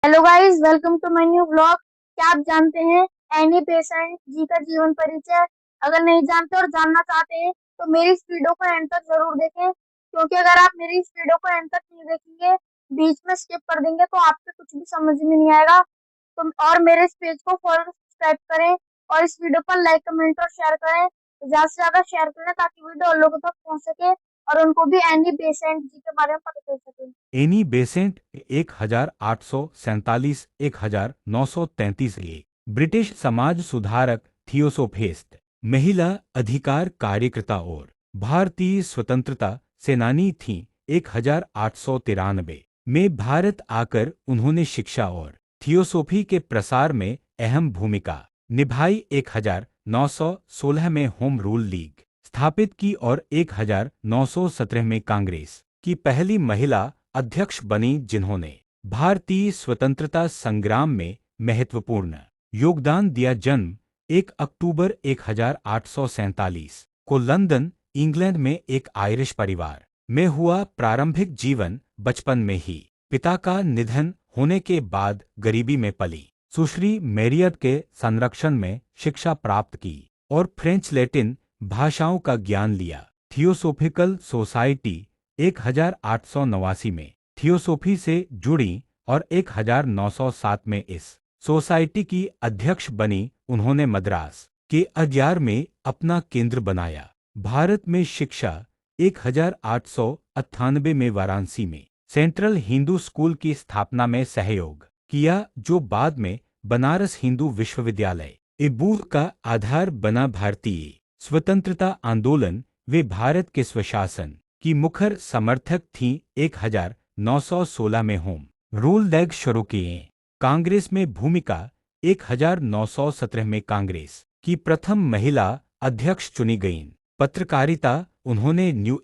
Hello guys, welcome to my new blog. क्या आप जानते हैं एनी बेसेंट जी का जीवन परिचय? अगर नहीं जानते और जानना चाहते हैं तो मेरी इस वीडियो को एंड तक जरूर देखें, क्योंकि अगर आप मेरी इस वीडियो को एंड तक नहीं देखेंगे, बीच में स्किप कर देंगे तो आपको कुछ भी समझ में नहीं आएगा। तो और मेरे इस पेज को फॉलो सब्सक्राइब करें और इस वीडियो पर लाइक कमेंट और शेयर करें, ज्यादा से ज्यादा शेयर करें ताकि वीडियो और लोगों तक पहुंच सके और उनको भी एनी बेसेंट जी के बारे में पता चल सके। एनी बेसेंट 1847 1933 एक ब्रिटिश समाज सुधारक थियोसोफिस्ट, महिला अधिकार कार्यकर्ता और भारतीय स्वतंत्रता सेनानी थीं। 1893 में भारत आकर उन्होंने शिक्षा और थियोसोफी के प्रसार में अहम भूमिका निभाई। 1916 में होम रूल लीग स्थापित की और 1917 में कांग्रेस की पहली महिला अध्यक्ष बनी, जिन्होंने भारतीय स्वतंत्रता संग्राम में महत्वपूर्ण योगदान दिया। जन्म 1 अक्टूबर 1847 को लंदन, इंग्लैंड में एक आयरिश परिवार में हुआ। प्रारंभिक जीवन बचपन में ही पिता का निधन होने के बाद गरीबी में पली। सुश्री मैरियट के संरक्षण में शिक्षा प्राप्त की और फ्रेंच लैटिन भाषाओं का ज्ञान लिया। थियोसोफिकल सोसाइटी 1889 में थियोसोफी से जुड़ी और 1907 में इस सोसाइटी की अध्यक्ष बनी। उन्होंने मद्रास के अज्यार में अपना केंद्र बनाया। भारत में शिक्षा 1898 में वाराणसी में सेंट्रल हिंदू स्कूल की स्थापना में सहयोग किया, जो बाद में बनारस हिंदू विश्वविद्यालय इबूह का आधार बना। भारतीय स्वतंत्रता आंदोलन वे भारत के स्वशासन की मुखर समर्थक थीं। 1916 में होम रूल लीग शुरू किए। कांग्रेस में भूमिका 1917 में कांग्रेस की प्रथम महिला अध्यक्ष चुनी गईं। पत्रकारिता उन्होंने न्यू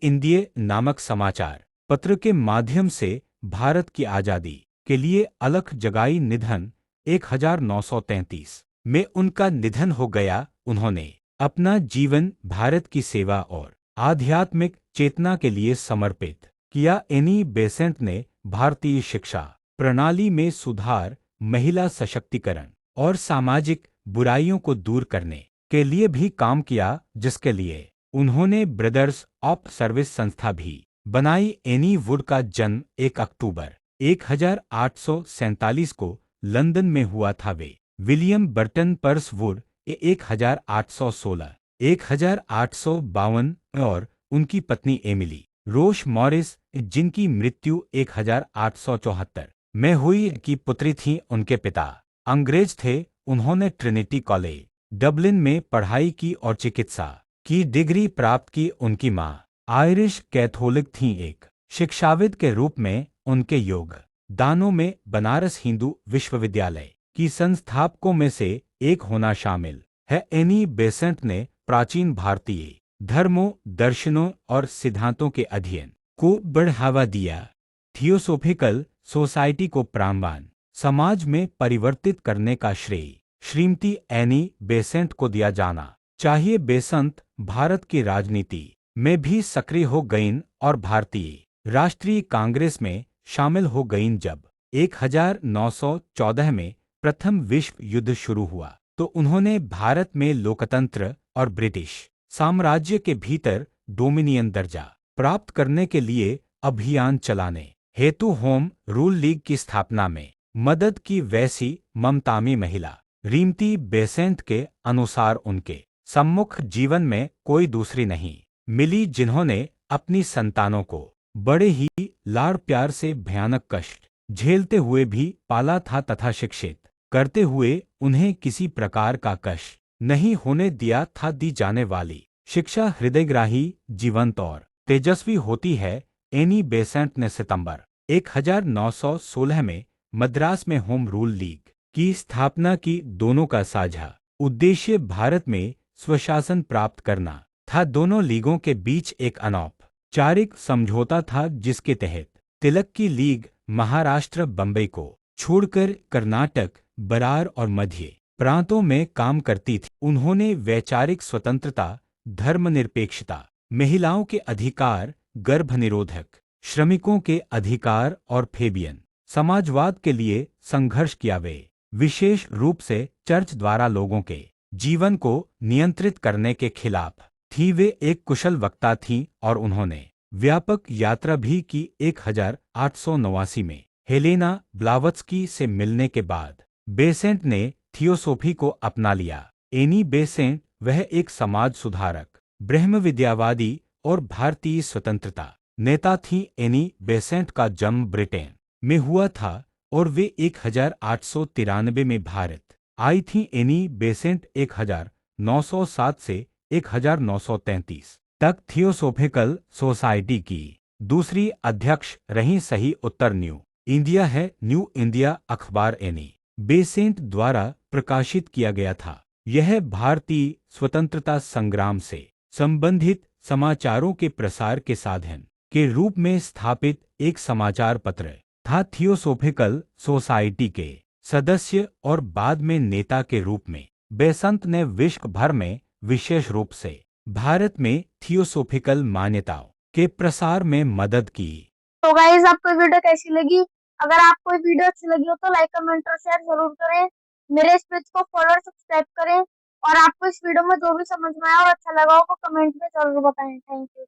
इंडिया नामक समाचार पत्र के माध्यम से भारत की आजादी के लिए अलख जगाई। निधन 1933 में उनका निधन हो गया। उन्होंने अपना जीवन भारत की सेवा और आध्यात्मिक चेतना के लिए समर्पित किया। एनी बेसेंट ने भारतीय शिक्षा प्रणाली में सुधार, महिला सशक्तिकरण और सामाजिक बुराइयों को दूर करने के लिए भी काम किया, जिसके लिए उन्होंने ब्रदर्स ऑफ सर्विस संस्था भी बनाई। एनी वुड का जन्म 1 अक्टूबर 1847 को लंदन में हुआ था। वे विलियम बर्टन पर्स वुड 1816 1852 और उनकी पत्नी एमिली रोश मॉरिस, जिनकी मृत्यु 1874 में हुई, की पुत्री थी। उनके पिता अंग्रेज थे। उन्होंने ट्रिनिटी कॉलेज डबलिन में पढ़ाई की और चिकित्सा की डिग्री प्राप्त की। उनकी मां आयरिश कैथोलिक थीं। एक शिक्षाविद के रूप में उनके योगदानों में बनारस हिंदू विश्वविद्यालय की संस्थापकों में से एक होना शामिल है। एनी बेसेंट ने प्राचीन भारतीय धर्मों, दर्शनों और सिद्धांतों के अध्ययन को बढ़ावा दिया। थियोसोफिकल सोसाइटी को प्रामाणिक समाज में परिवर्तित करने का श्रेय श्रीमती एनी बेसेंट को दिया जाना चाहिए। बेसेंट भारत की राजनीति में भी सक्रिय हो गईं और भारतीय राष्ट्रीय कांग्रेस में शामिल हो गईं। जब 1914 में प्रथम विश्व युद्ध शुरू हुआ तो उन्होंने भारत में लोकतंत्र और ब्रिटिश साम्राज्य के भीतर डोमिनियन दर्जा प्राप्त करने के लिए अभियान चलाने हेतु होम रूल लीग की स्थापना में मदद की। वैसी ममतामी महिला रीमती बेसेंट के अनुसार उनके सम्मुख जीवन में कोई दूसरी नहीं मिली, जिन्होंने अपनी संतानों को बड़े ही लाड़ प्यार से भयानक कष्ट झेलते हुए भी पाला था तथा शिक्षित करते हुए उन्हें किसी प्रकार का कष्ट नहीं होने दिया था। दी जाने वाली शिक्षा हृदयग्राही, जीवंत और तेजस्वी होती है। एनी बेसेंट ने सितंबर 1916 में मद्रास में होम रूल लीग की स्थापना की। दोनों का साझा उद्देश्य भारत में स्वशासन प्राप्त करना था। दोनों लीगों के बीच एक अनौपचारिक समझौता था, जिसके तहत तिलक की लीग महाराष्ट्र, बंबई को छोड़कर कर्नाटक, बरार और मध्य प्रांतों में काम करती थी। उन्होंने वैचारिक स्वतंत्रता, धर्मनिरपेक्षता, महिलाओं के अधिकार, गर्भ निरोधक श्रमिकों के अधिकार और फेबियन समाजवाद के लिए संघर्ष किया। वे विशेष रूप से चर्च द्वारा लोगों के जीवन को नियंत्रित करने के खिलाफ थी। वे एक कुशल वक्ता थीं और उन्होंने व्यापक यात्रा भी की। 1889 में हेलेना ब्लावत्स्की से मिलने के बाद बेसेंट ने थियोसोफी को अपना लिया। एनी बेसेंट वह एक समाज सुधारक, ब्रह्मविद्यावादी और भारतीय स्वतंत्रता नेता थीं। एनी बेसेंट का जन्म ब्रिटेन में हुआ था और वे 1893 में भारत आई थीं। एनी बेसेंट 1907 से 1933 तक थियोसोफिकल सोसाइटी की दूसरी अध्यक्ष रहीं। सही उत्तर न्यू इंडिया है। न्यू इंडिया अखबार एनी बेसेंट द्वारा प्रकाशित किया गया था। यह भारतीय स्वतंत्रता संग्राम से संबंधित समाचारों के प्रसार के साधन के रूप में स्थापित एक समाचार पत्र था। थियोसोफिकल सोसाइटी के सदस्य और बाद में नेता के रूप में बेसेंट ने विश्व भर में, विशेष रूप से भारत में थियोसोफिकल मान्यताओं के प्रसार में मदद की। तो गाइस, आपको वीडियो कैसी लगी? अगर आपको वीडियो अच्छी लगी हो तो लाइक, कमेंट और शेयर जरूर करें। मेरे इस पेज को फॉलो और सब्सक्राइब करें। और आपको इस वीडियो में जो भी समझ में आया और अच्छा लगा हो तो कमेंट में जरूर बताएं। Thank you.